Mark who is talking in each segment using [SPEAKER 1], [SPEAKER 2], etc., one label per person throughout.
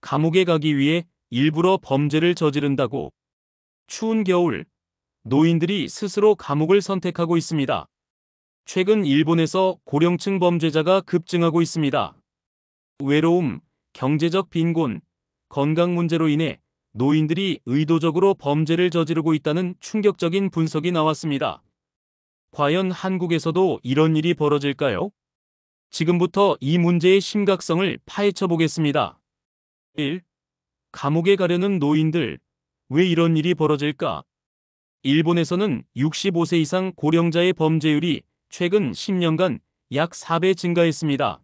[SPEAKER 1] 감옥에 가기 위해 일부러 범죄를 저지른다고. 추운 겨울, 노인들이 스스로 감옥을 선택하고 있습니다. 최근 일본에서 고령층 범죄자가 급증하고 있습니다. 외로움, 경제적 빈곤, 건강 문제로 인해 노인들이 의도적으로 범죄를 저지르고 있다는 충격적인 분석이 나왔습니다. 과연 한국에서도 이런 일이 벌어질까요? 지금부터 이 문제의 심각성을 파헤쳐 보겠습니다. 1. 감옥에 가려는 노인들. 왜 이런 일이 벌어질까? 일본에서는 65세 이상 고령자의 범죄율이 최근 10년간 약 4배 증가했습니다.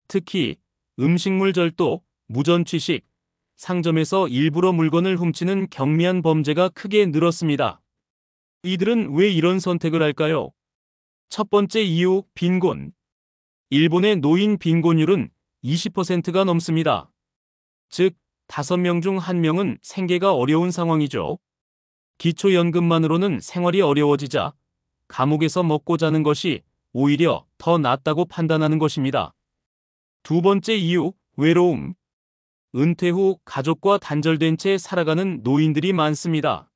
[SPEAKER 1] 특히 음식물 절도, 무전 취식, 상점에서 일부러 물건을 훔치는 경미한 범죄가 크게 늘었습니다. 이들은 왜 이런 선택을 할까요? 첫 번째 이유, 빈곤. 일본의 노인 빈곤율은 20%가 넘습니다. 즉, 5명 중 1명은 생계가 어려운 상황이죠. 기초연금만으로는 생활이 어려워지자 감옥에서 먹고 자는 것이 오히려 더 낫다고 판단하는 것입니다. 두 번째 이유, 외로움. 은퇴 후 가족과 단절된 채 살아가는 노인들이 많습니다.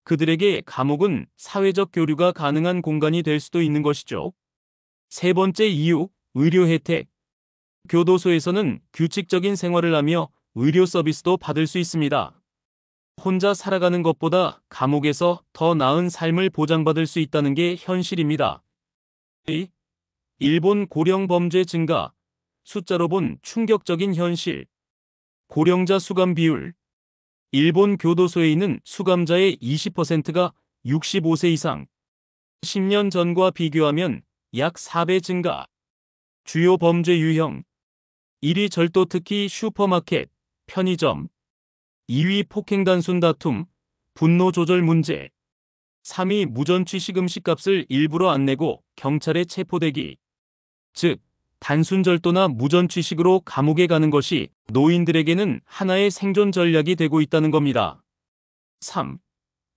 [SPEAKER 1] 그들에게 감옥은 사회적 교류가 가능한 공간이 될 수도 있는 것이죠. 세 번째 이유, 의료 혜택. 교도소에서는 규칙적인 생활을 하며 의료 서비스도 받을 수 있습니다. 혼자 살아가는 것보다 감옥에서 더 나은 삶을 보장받을 수 있다는 게 현실입니다. 일본 고령 범죄 증가. 숫자로 본 충격적인 현실. 고령자 수감 비율. 일본 교도소에 있는 수감자의 20%가 65세 이상. 10년 전과 비교하면 약 4배 증가. 주요 범죄 유형. 1위 절도, 특히 슈퍼마켓, 편의점. 2위 폭행, 단순 다툼, 분노 조절 문제. 3위 무전 취식, 음식값을 일부러 안 내고 경찰에 체포되기. 즉, 단순 절도나 무전 취식으로 감옥에 가는 것이 노인들에게는 하나의 생존 전략이 되고 있다는 겁니다. 3.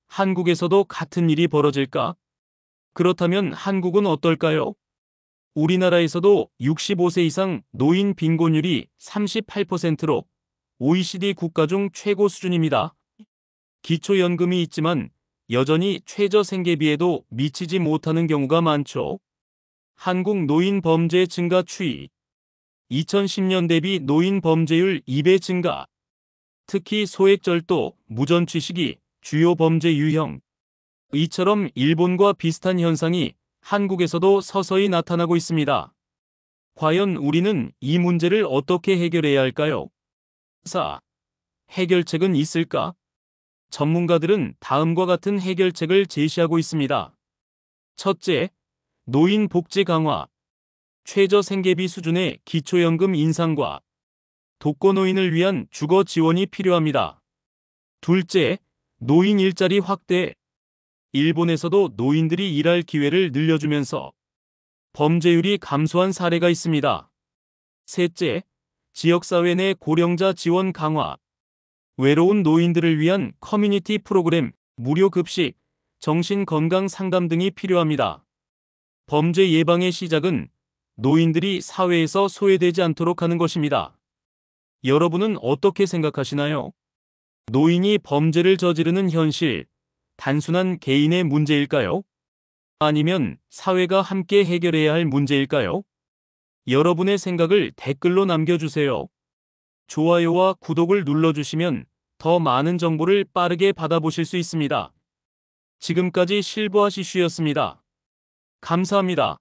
[SPEAKER 1] 한국에서도 같은 일이 벌어질까? 그렇다면 한국은 어떨까요? 우리나라에서도 65세 이상 노인 빈곤율이 38%로 OECD 국가 중 최고 수준입니다. 기초연금이 있지만 여전히 최저 생계비에도 미치지 못하는 경우가 많죠. 한국 노인 범죄 증가 추이. 2010년 대비 노인 범죄율 2배 증가. 특히 소액절도, 무전 취식이 주요 범죄 유형. 이처럼 일본과 비슷한 현상이 한국에서도 서서히 나타나고 있습니다. 과연 우리는 이 문제를 어떻게 해결해야 할까요? 4. 해결책은 있을까? 전문가들은 다음과 같은 해결책을 제시하고 있습니다. 첫째, 노인 복지 강화. 최저 생계비 수준의 기초연금 인상과 독거노인을 위한 주거 지원이 필요합니다. 둘째, 노인 일자리 확대. 일본에서도 노인들이 일할 기회를 늘려주면서 범죄율이 감소한 사례가 있습니다. 셋째, 지역사회 내 고령자 지원 강화. 외로운 노인들을 위한 커뮤니티 프로그램, 무료 급식, 정신건강 상담 등이 필요합니다. 범죄 예방의 시작은 노인들이 사회에서 소외되지 않도록 하는 것입니다. 여러분은 어떻게 생각하시나요? 노인이 범죄를 저지르는 현실, 단순한 개인의 문제일까요? 아니면 사회가 함께 해결해야 할 문제일까요? 여러분의 생각을 댓글로 남겨주세요. 좋아요와 구독을 눌러주시면 더 많은 정보를 빠르게 받아보실 수 있습니다. 지금까지 실버아시슈였습니다. 감사합니다.